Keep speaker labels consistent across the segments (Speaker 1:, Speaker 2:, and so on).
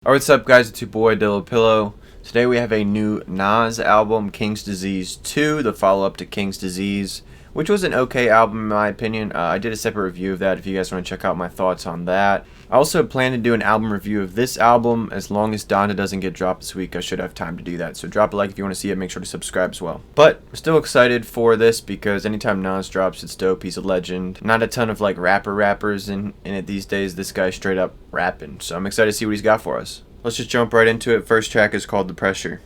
Speaker 1: Alright, what's up guys, it's your boy DyloPillow. Today we have a new Nas album, King's Disease 2, the follow-up to King's Disease, which was an okay album in my opinion. I did a separate review of that if you guys want to check out my thoughts on that. I also plan to do an album review of this album. As long as Donda doesn't get dropped this week, I should have time to do that. So drop a like if you want to see it, make sure to subscribe as well. But I'm still excited for this because anytime Nas drops, it's dope. He's a legend. Not a ton of like rappers in it these days. This guy's straight up rapping. So I'm excited to see what he's got for us. Let's just jump right into it. First track is called The Pressure.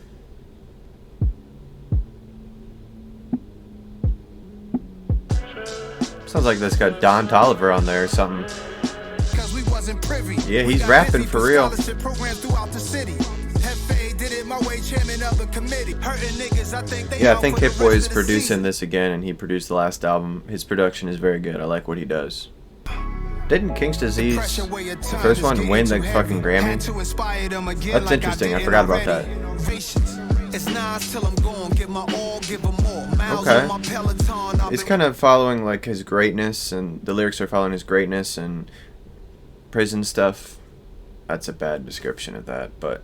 Speaker 1: Sounds like this got Don Toliver on there or something. Yeah, he's rapping for real. Yeah, I think Hit Boy is producing this again, and he produced the last album. His production is very good. I like what he does. Didn't King's Disease, the first one, win the fucking Grammy? That's interesting. I forgot about that. Okay. He's kind of following like his greatness, and the lyrics are following his greatness and prison stuff. That's a bad description of that, but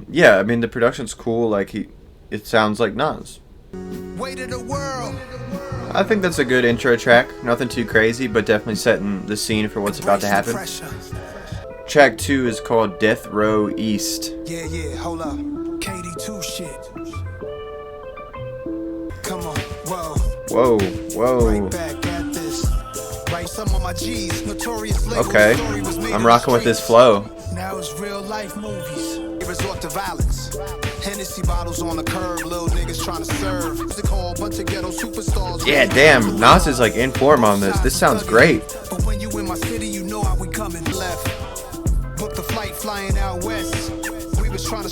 Speaker 1: yeah, I mean the production's cool. Like it sounds like Nas. I think that's a good intro track. Nothing too crazy, but definitely setting the scene for what's about to happen. Track 2 is called Death Row East. Yeah, hold up. KD2 shit. Come on, whoa. Okay, I'm rocking with this flow. Now it's real life movies. Resort to violence. Hennessy bottles on the curb, little niggas trying to serve. Bunch of ghetto superstars. Yeah, damn, Nas is like in form on this. This sounds great. But when you in my city, you know how we coming left. Book the flight flying out west. We was trying to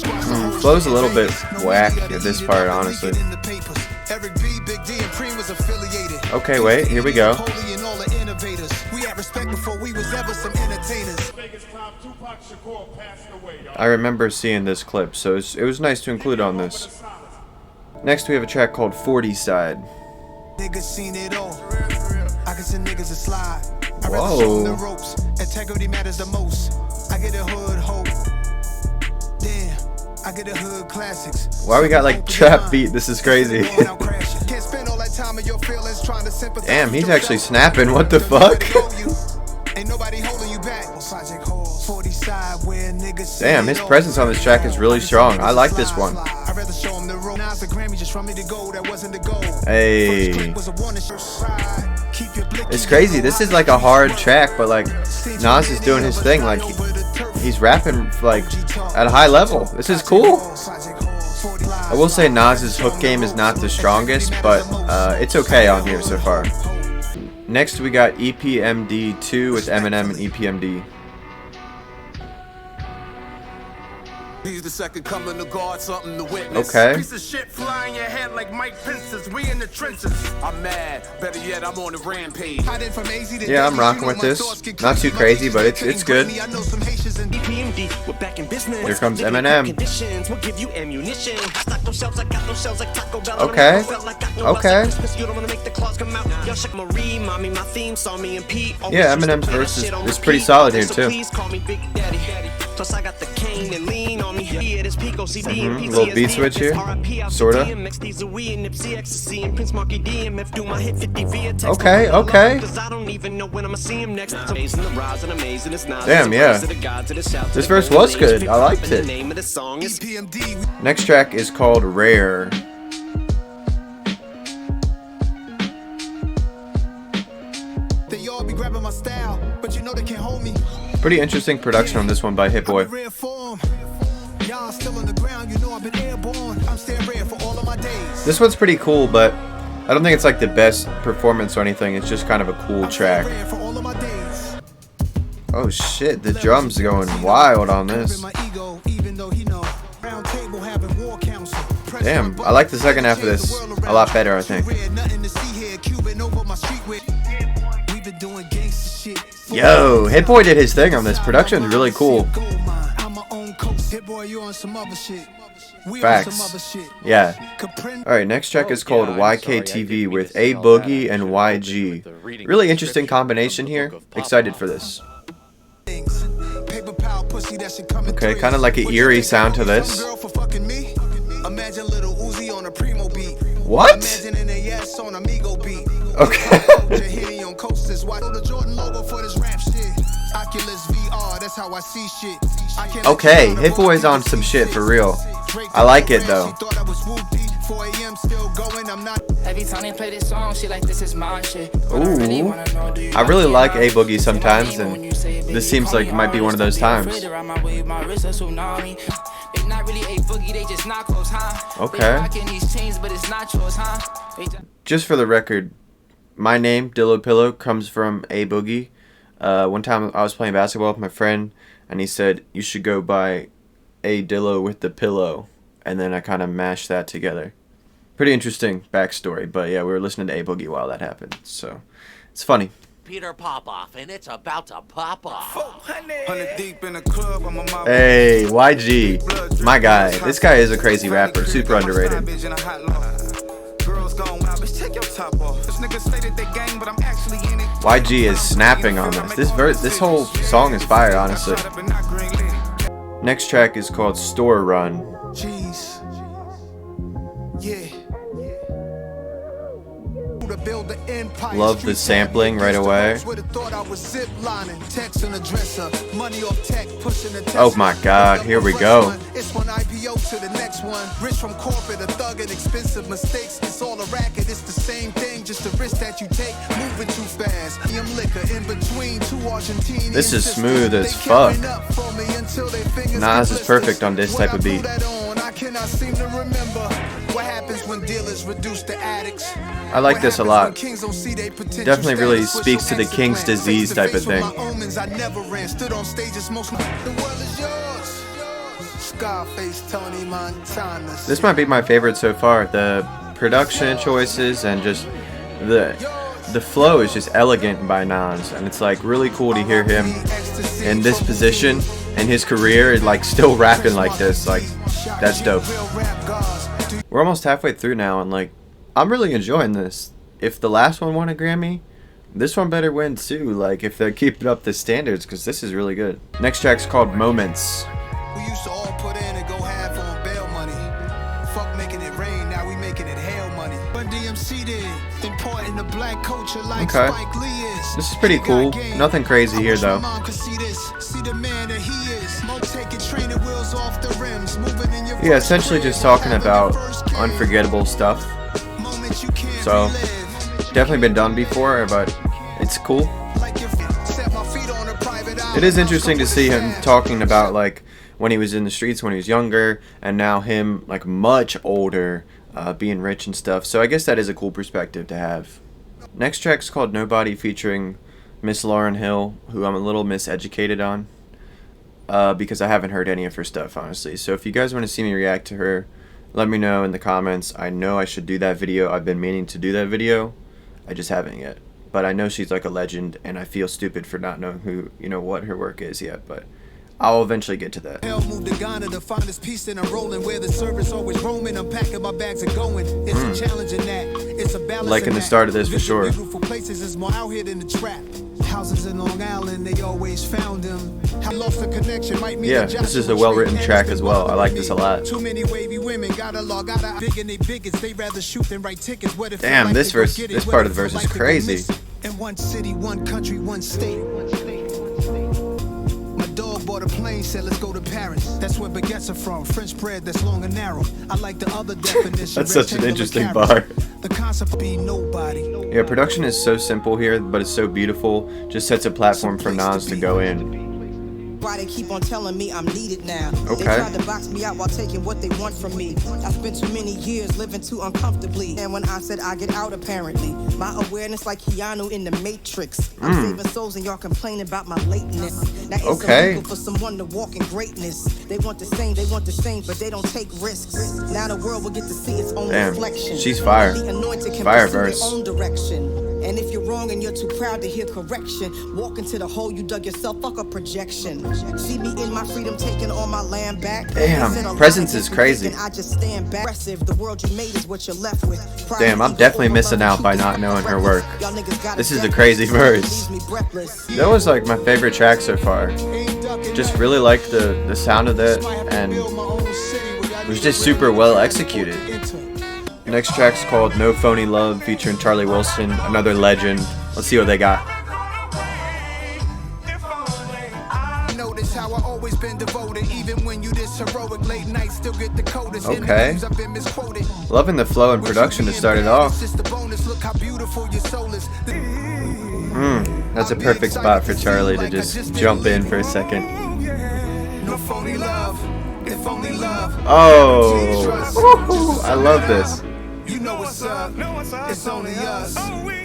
Speaker 1: flow's a little bit whack at this part, honestly. Okay, wait, here we go. I remember seeing this clip, so it was nice to include on this. Next we have a track called 40 Side. Niggas seen it all. I can send niggas a slide. I rather show them the ropes. Integrity matters the most. I get a hood hope. Damn, I get a hood classics. Why we got like trap beat? This is crazy. Damn, he's actually snapping. What the fuck? Damn, his presence on this track is really strong. I like this one. Hey. It's crazy. This is like a hard track, but like Nas is doing his thing. Like he's rapping like at a high level. This is cool. I will say Nas's hook game is not the strongest, but it's okay on here so far. Next we got EPMD 2 with Eminem and EPMD. He's the second coming to guard, something to witness. Okay. Piece of shit flying your head like Mike Pence's. We in the trenches. I'm mad. Better yet, I'm on the rampage. Yeah, I'm rocking with this. Not too crazy, but it's good. Here comes Eminem. Okay. Yeah, Eminem's verse is pretty solid here too. Little beat switch here, sorta. Okay. Damn, yeah. This verse was good. I liked it. Next track is called Rare. Pretty interesting production on this one by Hit Boy. This one's pretty cool, but I don't think it's like the best performance or anything. It's just kind of a cool track. Oh shit, the drums going wild on this. Damn, I like the second half of this a lot better, I think. Yo, Hit Boy did his thing on this. Production is really cool. Facts. Yeah. Alright, next track is called YKTV with A Boogie and YG. Really interesting combination here. Excited for this. Okay, kind of like an eerie sound to this. What? Okay. Okay, Hit Boy's on some shit for real. I like it though. Ooh, I really like A Boogie sometimes, and this seems like it might be one of those times. Okay. Just for the record, my name, DyloPillow, comes from A Boogie. One time I was playing basketball with my friend, and he said, you should go by A Dillo with the pillow. And then I kind of mashed that together. Pretty interesting backstory, but yeah, we were listening to A Boogie while that happened, so it's funny.
Speaker 2: Peter Popoff, and it's about to pop off.
Speaker 1: Hey, YG, my guy. This guy is a crazy rapper, super underrated. YG is snapping on this. This whole song is fire, honestly. Next track is called Store Run.
Speaker 3: Jeez. Yeah.
Speaker 1: Love the sampling right away. Oh my god, here we go.
Speaker 3: It's one IPO to the next one. Rich from corporate, a thug and expensive mistakes. It's all a racket, it's the same thing, just the risk that you take. Moving too fast. Liquor in between two Argentinians.
Speaker 1: This is smooth as fuck. Nas is perfect on this type of beat.
Speaker 3: I cannot seem to remember what happens when dealers reduce the addicts.
Speaker 1: I like this a lot. Definitely really speaks to the King's disease type of thing. This might be my favorite so far. The production choices and just the flow is just elegant by Nas, and it's like really cool to hear him in this position in his career, like still rapping like this. Like, that's dope. We're almost halfway through now, and like, I'm really enjoying this. If the last one won a Grammy, this one better win too, like if they're keeping up the standards, because this is really good. Next track's called Moments.
Speaker 3: We used to all put in and go half on bail money. Fuck making it rain, now we making it hail money. But DMC did, important to black culture like Spike Lee is.
Speaker 1: This is pretty cool. Nothing crazy here though. Yeah, essentially just talking about unforgettable stuff. So, definitely been done before, but it's cool. It is interesting to see him talking about like when he was in the streets when he was younger, and now him like much older, being rich and stuff. So I guess that is a cool perspective to have. Next track's called Nobody, featuring Miss Lauryn Hill, who I'm a little miseducated on, because I haven't heard any of her stuff, honestly. So if you guys want to see me react to her, let me know in the comments. I know I should do that video. I've been meaning to do that video. I just haven't yet. But I know she's like a legend, and I feel stupid for not knowing who, what her work is yet. But I'll eventually get to that.
Speaker 3: Moved to Ghana to find this peace and I'm rolling where the service always roaming. I'm packing my bags and going. It's a challenge in that. It's a balance.
Speaker 1: Like in the start of this for sure.
Speaker 3: Places is more out here than the trap. Houses in Long Island, they always found him. I lost the connection.
Speaker 1: Yeah, this is a well-written track as well. I like this a lot.
Speaker 3: Too many wavy women gotta log out of big and they bigots. They rather shoot than write tickets.
Speaker 1: Damn, this part of the verse is crazy.
Speaker 3: In one city, one country, one state. My dog bought a plane, said let's go to Paris. That's where baguettes are from. French bread that's long and narrow. I like the other definition.
Speaker 1: That's such an interesting bar.
Speaker 3: The concept be nobody.
Speaker 1: Yeah, production is so simple here, but it's so beautiful. Just sets a platform for Nas to go in.
Speaker 4: Why they keep on telling me I'm needed now.
Speaker 1: Okay.
Speaker 4: They tried to box me out while taking what they want from me. I spent too many years living too uncomfortably. And when I said I get out, apparently my awareness like Keanu in the Matrix. I'm saving souls and y'all complain about my lateness. Now it's illegal for someone to walk in greatness. They want the same, but they don't take risks. Now the world will get to see its own reflection.
Speaker 1: She's fire.
Speaker 4: The anointed can
Speaker 1: Fire
Speaker 4: pursue
Speaker 1: verse.
Speaker 4: their own direction. And if you're wrong and you're too proud to hear correction, walk into the hole you dug yourself, fuck a projection. See me in my freedom, taking all my land back.
Speaker 1: Damn, Presence is crazy.
Speaker 4: I just stand back. The world you made is what you're left with.
Speaker 1: Damn, I'm definitely missing out by not knowing her work. This is a crazy verse. That was like my favorite track so far. Just really liked the sound of that, and it was just super well executed. The next track's called No Phony Love, featuring Charlie Wilson, another legend. Let's see what they got. Okay. Loving the flow and production to start it off. That's a perfect spot for Charlie to just jump in for a second. Oh, I love this.
Speaker 3: You know what's up. It's only us.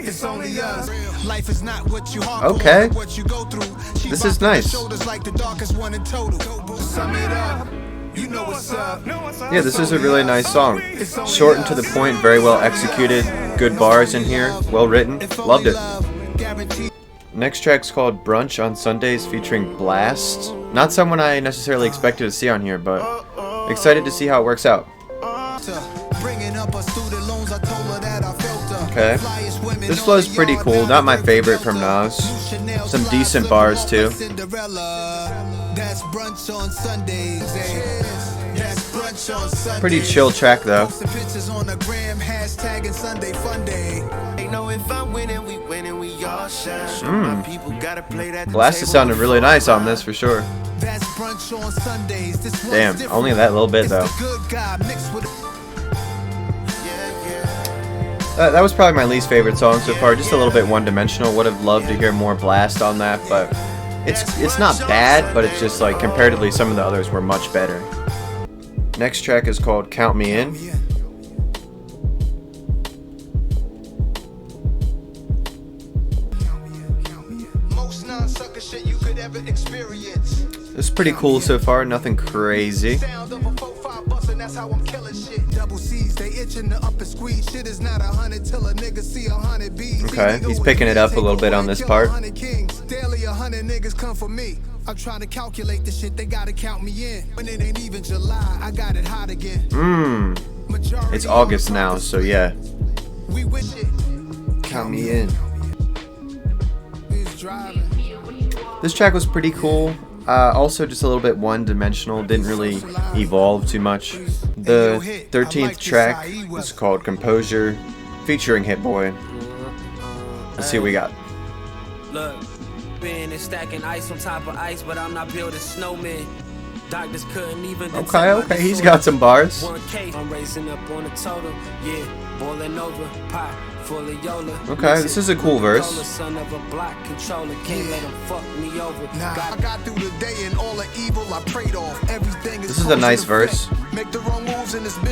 Speaker 3: It's only us. Life is not what you hardcore,
Speaker 1: okay.
Speaker 3: What you go through.
Speaker 1: This is nice.
Speaker 3: Like the darkest one in total. Sum it up. You know what's up.
Speaker 1: Yeah, this is a really nice song. Short and to the point, very well executed. Good bars in here, well written. Loved it. Next track's called Brunch on Sundays, featuring Blast. Not someone I necessarily expected to see on here, but excited to see how it works out. Okay. This flow's pretty cool. Not my favorite from Nas. Some decent bars too. Pretty chill track though. Blast is sounding really nice on this for sure. Damn, only that little bit though. That was probably my least favorite song so far. Just a little bit one-dimensional. Would have loved to hear more Blast on that, but it's not bad. But it's just like comparatively, some of the others were much better. Next track is called Count Me In. It's pretty cool so far. Nothing crazy. Okay, he's picking it up a little bit on this part. I'm trying to calculate the shit, they gotta count me in. When it ain't even July, I got it hot again. It's August now, so yeah. Count me in. This track was pretty cool. Also just a little bit one-dimensional, didn't really evolve too much. The 13th track is called Composure, featuring Hit Boy. Let's see what we got.
Speaker 5: Look, been stacking ice on top of ice, but I'm not building snowmen. Doctors couldn't even.
Speaker 1: Okay, he's got some bars.
Speaker 5: I'm racing up on the total, yeah, boiling over, pot.
Speaker 1: Okay, this is a cool verse.
Speaker 3: I got through the day and all the evil I prayed off. Everything is
Speaker 1: this is a nice verse.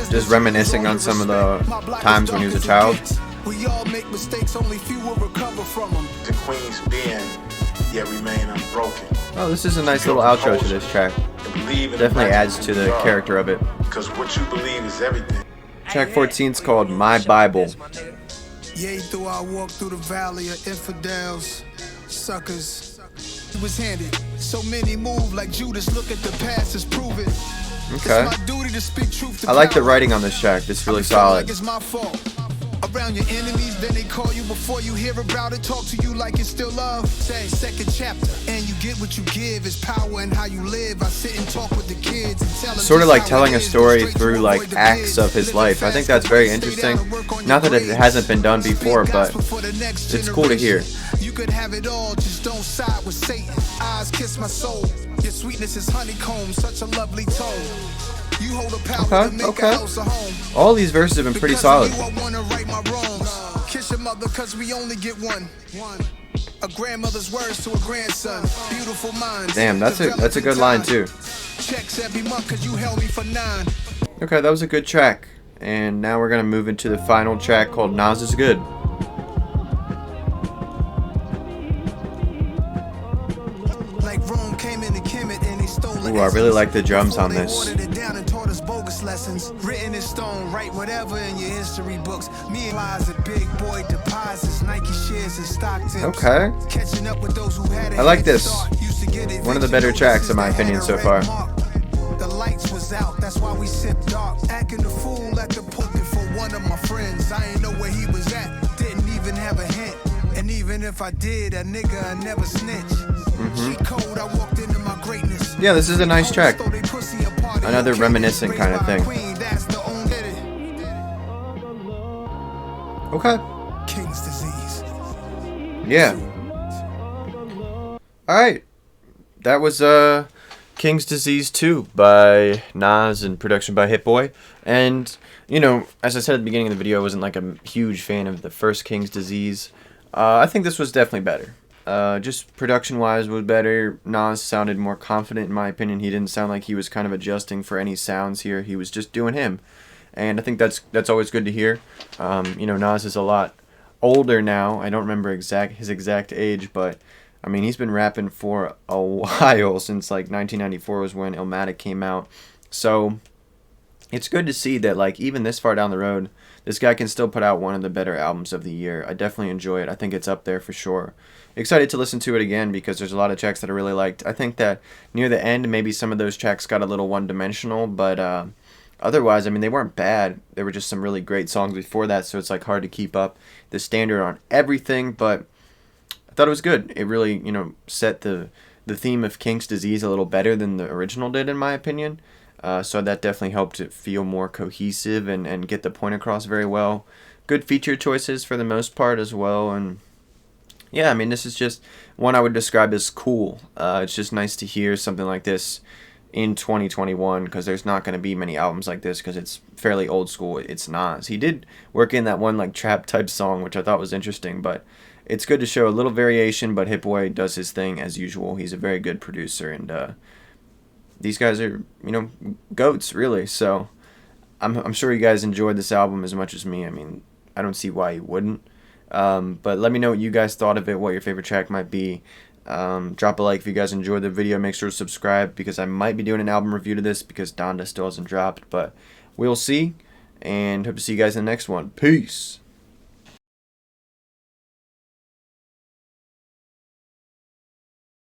Speaker 1: Just reminiscing on some of the times when he was a child.
Speaker 3: We all make mistakes, only few will recover from them. The queen's being, yet remain unbroken.
Speaker 1: Oh, this is a nice little outro to this track. Definitely adds to the character of it.
Speaker 3: Because what you believe is everything.
Speaker 1: Track 14 is called My Bible.
Speaker 3: Yea, though I walk through the valley of infidels, suckers. It was handed. So many move like Judas. Look at the past, it's proven.
Speaker 1: Okay.
Speaker 3: It's my duty to speak truth to
Speaker 1: I like the
Speaker 3: power.
Speaker 1: writing on this track. It's really solid.
Speaker 3: Like it's my fault. Around your enemies, then they call you before you hear about it. Talk to you like it's still love. Say second chapter, and you get what you give. Is power in how you live. I sit and talk with the kids and tell them.
Speaker 1: Sort of like telling a story through like acts of his life. I think that's very interesting. Not that it hasn't been done before, but it's cool to hear.
Speaker 3: You could have it all, just don't side with Satan. Eyes kiss my soul. Your sweetness is honeycomb, such a lovely tone. You hold a power to make a house a home.
Speaker 1: All these verses have been pretty solid.
Speaker 3: I wanna right my wrongs. Kiss your mother cause we only get one. A grandmother's words to a grandson. Beautiful minds.
Speaker 1: Damn, that's a good line too.
Speaker 3: Checks every month cause you held me for 9.
Speaker 1: Okay, that was a good track. And now we're gonna move into the final track called Nas Is Good. Ooh, I really like the drums on this.
Speaker 3: Lessons written in stone, write whatever in your history books. Me and Lies a big boy deposits, Nike shares and stock tips.
Speaker 1: Okay.
Speaker 3: Catching up with those who had it.
Speaker 1: I like this. One of the better tracks in my opinion so far.
Speaker 3: The lights was out, that's why we sipped dark. Acting the fool at the pulpit for one of my friends. I ain't know where he was at, didn't even have a hint. And even if I did, a nigga I never snitch. She cold, I walked into my greatness.
Speaker 1: Yeah, this is a nice track. Another reminiscent kind of thing. Okay.
Speaker 3: King's disease.
Speaker 1: Yeah. Alright. That was King's Disease 2 by Nas and production by Hit-Boy. And, you know, as I said at the beginning of the video, I wasn't like a huge fan of the first King's Disease. I think this was definitely better. Just production-wise was better. Nas sounded more confident in my opinion. He didn't sound like he was kind of adjusting for any sounds here. He was just doing him. And I think that's always good to hear. You know, Nas is a lot older now. I don't remember his exact age, but I mean, he's been rapping for a while, since like 1994 was when Illmatic came out. So it's good to see that, like, even this far down the road, this guy can still put out one of the better albums of the year. I definitely enjoy it. I think it's up there for sure. Excited to listen to it again because there's a lot of tracks that I really liked. I think that near the end, maybe some of those tracks got a little one-dimensional, but otherwise, I mean, they weren't bad. There were just some really great songs before that, so it's like hard to keep up the standard on everything, but I thought it was good. It really, you know, set the theme of King's Disease a little better than the original did, in my opinion. So that definitely helped it feel more cohesive and get the point across very well. Good feature choices for the most part as well. And yeah, I mean, this is just one I would describe as cool. It's just nice to hear something like this in 2021, because there's not going to be many albums like this because it's fairly old school. It's Nas. He did work in that one like trap type song, which I thought was interesting, but it's good to show a little variation. But Hit-Boy does his thing as usual. He's a very good producer, and these guys are, you know, goats really. So I'm sure you guys enjoyed this album as much as me. I mean, I don't see why you wouldn't. But let me know what you guys thought of it, what your favorite track might be. Drop a like if you guys enjoyed the video. Make sure to subscribe, because I might be doing an album review to this because Donda still hasn't dropped, but we'll see. And hope to see you guys in the next one. Peace.